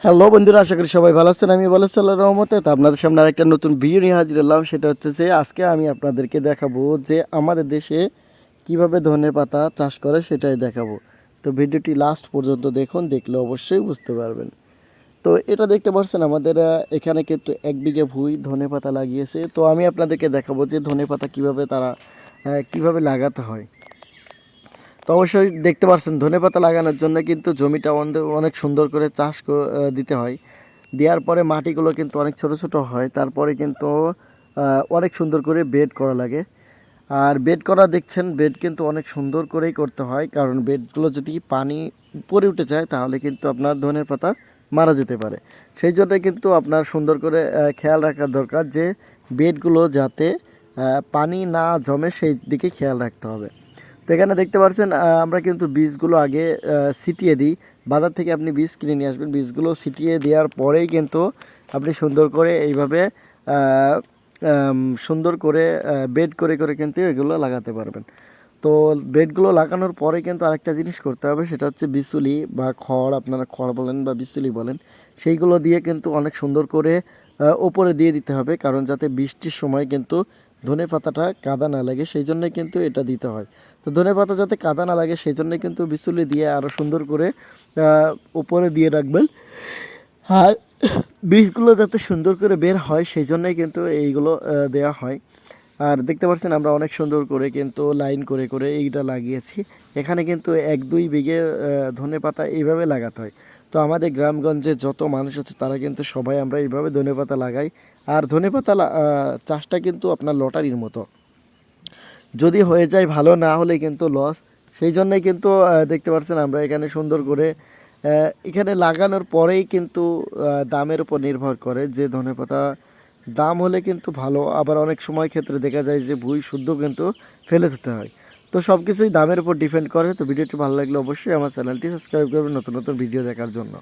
Hello বন্ধুরা, আশা করি সবাই ভালো আছেন। আমি ভালো আছি আল্লাহর রহমতে। তো আপনাদের সামনে আরেকটা নতুন ভিডিও নিয়ে হাজির হলাম। সেটা হচ্ছে যে আজকে আমি আপনাদেরকে দেখাবো যে আমাদের দেশে কিভাবে ধনেপাতা চাষ করে সেটাই দেখাবো। তো ভিডিওটি লাস্ট পর্যন্ত দেখুন, দেখলে অবশ্যই বুঝতে পারবেন। তো এটা দেখতে পাচ্ছেন আমাদের এখানে কিন্তু 1 বিঘা ভুঁই ধনেপাতা লাগিয়েছে। তো আমি আপনাদেরকে দেখাবো যে ধনেপাতা কিভাবে তারা কিভাবে লাগাতে হয়। তো অবশ্যই দেখতে পাচ্ছেন ধনেপাতা লাগানোর জন্য কিন্তু জমিটা অনেক সুন্দর করে দিতে হয়। দেওয়ার পরে মাটিগুলো কিন্তু অনেক ছোট ছোট হয়, তারপরে কিন্তু অনেক সুন্দর করে বেড করা লাগে। আর বেড করা দেখছেন, বেড কিন্তু অনেক সুন্দর করেই করতে হয়, কারণ বেডগুলো যদি পানি উপরে উঠে যায় তাহলে কিন্তু আপনার ধনের পাতা মারা যেতে পারে। সেই জন্য কিন্তু আপনার সুন্দর করে খেয়াল রাখা দরকার যে বেডগুলো যাতে পানি না জমে সেই দিকে খেয়াল রাখতে হবে। তো এখানে দেখতে পাচ্ছেন আমরা কিন্তু বীজগুলো আগে ছিটিয়ে দিই। বাজার থেকে আপনি বীজ কিনে নিয়ে আসবেন, বীজগুলো ছিটিয়ে দেওয়ার পরেই কিন্তু আপনি সুন্দর করে এইভাবে আহ, সুন্দর করে বেড করে করে কিন্তু এগুলো লাগাতে পারবেন। তো বেডগুলো লাগানোর পরে কিন্তু আরেকটা জিনিস করতে হবে, সেটা হচ্ছে বিচুলি বা খড়, আপনারা খড় বলেন বা বিচুলি বলেন, সেইগুলো দিয়ে কিন্তু অনেক সুন্দর করে ওপরে দিয়ে দিতে হবে, কারণ যাতে বৃষ্টির সময় কিন্তু ধনে পাতাটা কাদা না লাগে, সেই জন্যই কিন্তু এটা দিতে হয়। তো ধনে পাতা যাতে কাদা না লাগে সেই জন্যই কিন্তু বিচুলি দিয়ে আরও সুন্দর করে উপরে দিয়ে রাখবেন। আর বীজগুলো যাতে সুন্দর করে বের হয় সেই জন্যই কিন্তু এইগুলো দেওয়া হয়। আর দেখতে পাচ্ছেন আমরা অনেক সুন্দর করে কিন্তু লাইন করে করে এইটা লাগিয়েছি। এখানে কিন্তু 1-2 বিঘে ধনেপাতা এইভাবে লাগাতে হয়। তো আমাদের গ্রামগঞ্জে যত মানুষ আছে তারা কিন্তু সবাই আমরা এইভাবে ধনেপাতা লাগাই। আর ধনেপাতা চাষটা কিন্তু আপনার লটারির মতো, যদি হয়ে যায় ভালো, না হলে কিন্তু লস। সেই জন্যই কিন্তু দেখতে পাচ্ছেন আমরা এখানে সুন্দর করে এখানে লাগানোর পরেই কিন্তু দামের উপর নির্ভর করে, যে ধনেপাতা দাম হলে কিন্তু ভালো, আবার অনেক সময় ক্ষেত্রে দেখা যায় যে ভুঁই শুদ্ধ কিন্তু ফেলে দিতে হয়। তো সব কিছুই দামের উপর ডিপেন্ড করে। তো ভিডিওটি ভালো লাগলে অবশ্যই আমার চ্যানেলটি সাবস্ক্রাইব করবেন নতুন নতুন ভিডিও দেখার জন্য।